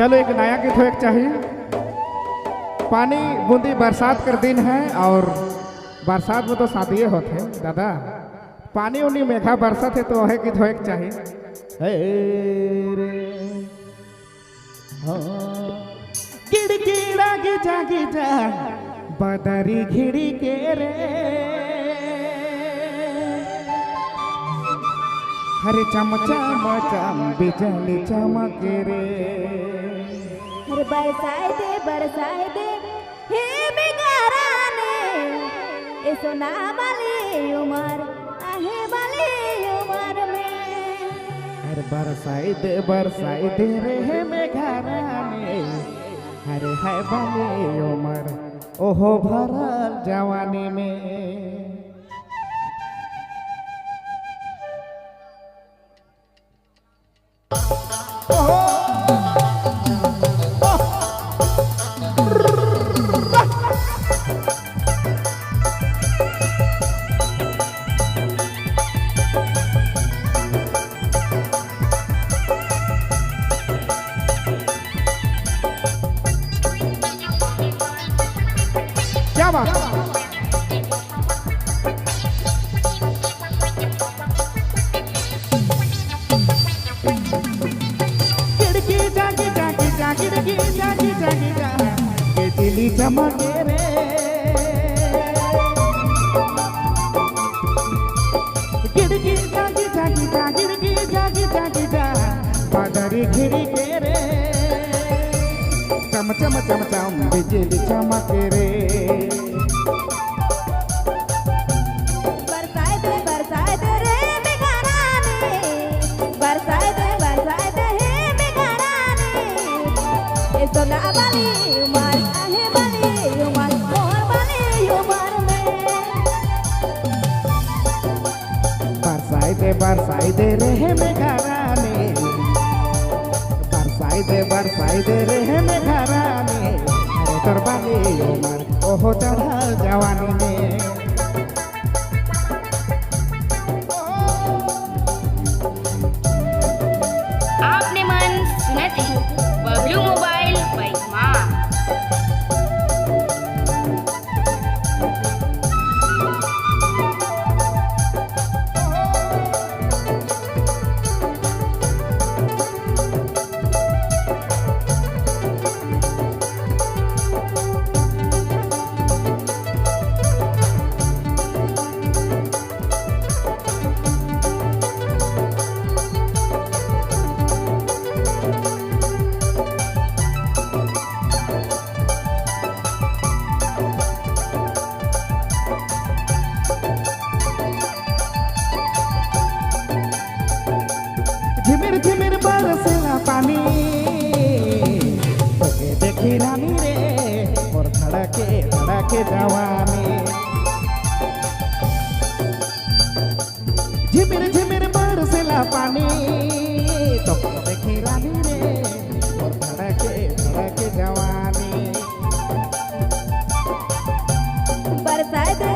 चलो एक नया गीत हो एक चाहिए। पानी बूंदी बरसात कर दिन है और बरसात में तो शादी होते हैं दादा। पानी उन्हीं मेघा बरसात है तो वह गीत हो एक चाहिए। हे रे गिड़गिड़ा गिजा गिजा बदरी घिड़ी के रे हरे चम चम चम बिजली चमके रे। अरे बरसाए दे हे बेगाराने ए सोना वाली उमर आहे वाली उमर में। अरे बरसाई दे रे हे मेघराने हरे है वाली उमर ओहो भरल जवानी में। क्या बात खिड़की जागी जागी जागी जागी जागी जागी जागी दिली चमके रे। खिड़की जागी जागी जागी जागी जागी जागी बदरी घिरी के रे चम चम चम चम बिजली चमके रे। बरसाए दे रे बेगाराने बरसाए दे हे बेगाराने ए सोना वाली उमर आहे वाली उमर मोर वाली उमर में। बरसाई दे रे हे मेघराने बरसाई दे रे हे मेघराने अरे तोर बाली उमर ओहो चढ़ल जवानी में। आपने मन सुनत है बबलू मोबाइल पैमा। झिमिर झिमिर बरसला पानी तोके देखी रानी रे और धड़के जवानी। झिमिर झिमिर बरसला पानी तोके देखी रानी रे और धड़के जवानी। बरसाए दे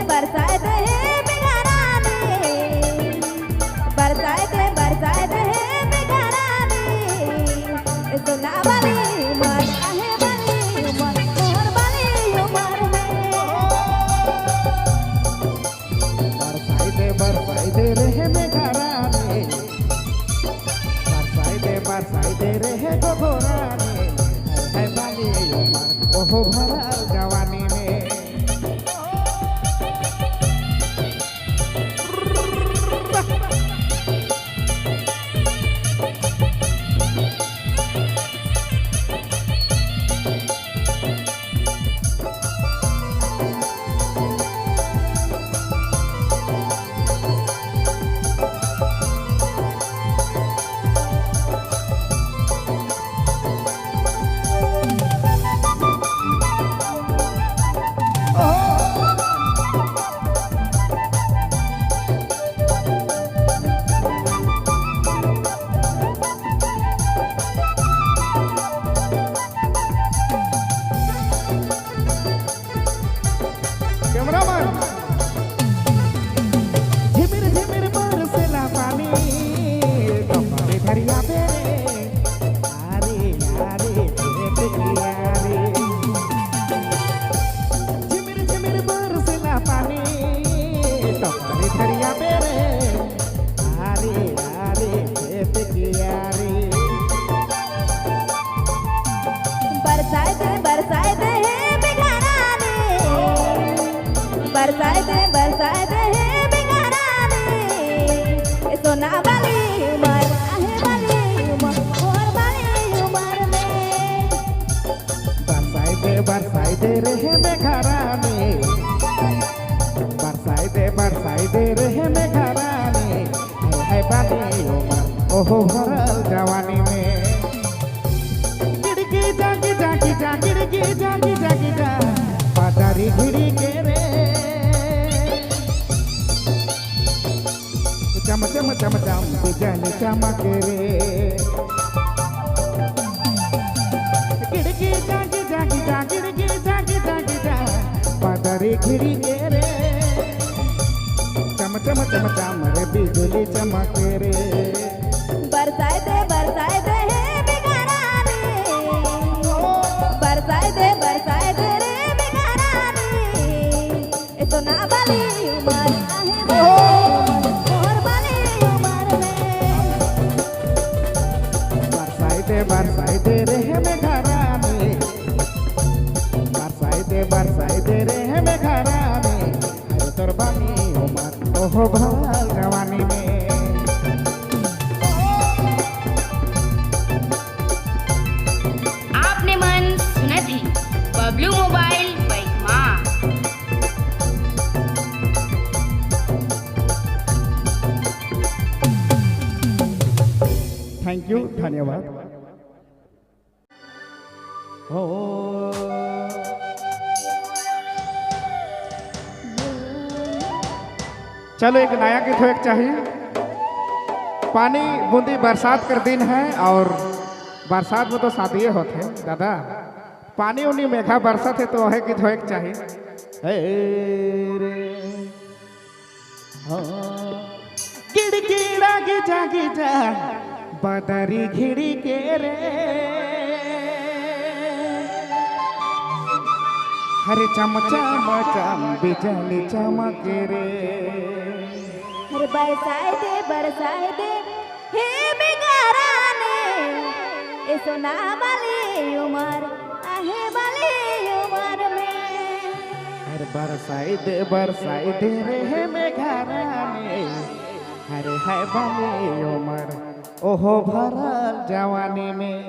हे बेगाराने बरसाए दे हे बेगाराने ए सोना वाली उमर आहे वाली उमर मोर वाली उमर में। बरसाई दे रे हे मेघराने बरसाई दे रे हे गोगोराने है वाली उमर ओहो भरल जवानी में। बरसाई दे रहे मेघरानी बरसाई दे रहे मेघरानी है बाली उमर ओहो भरल जवानी में गिड़गी जागी जागी जा गिड़गी जागी जागी जा बाजारी घिड़ी के रे चम चम चम चम बिजली चमके रे गिड़गी जागी जागी जा गिड़गी जागी जागी जा बाजारी घिड़ी के रे चम चम चम चम रे बिजली चमके रे बरसाए दे हे बिगारानी बरसाए दे रे बिगारानी ए तो ना वाली उमर आहे मोर वाली उमर में बरसाई दे रहे मेघरानी बरसाई दे रहे मेघरानी अरे तोर बानी उमर ओहो भरल जवानी में आपने मन सुना थी बबलू मोबाइल बैठमा। थैंक यू धन्यवाद हो चलो एक नया गीत हो एक चाहिए पानी बूंदी बरसात कर दिन है और बरसात में तो शादी होते हैं दादा पानी उन्हीं मेघा बरसात है तो वह गीत हो एक चाहिए हे रे गिड़गिड़ा गिजा गिजा बदरी घिड़ी के रे हरे चम चम चम बिजली चमके रे अरे बरसाए दे हे बिगारानी ए सोना वाली उमर आहे वाली उमर में अरे बरसाई दे रे मेघरानी अरे है बनी उमर ओहो भरल जवानी में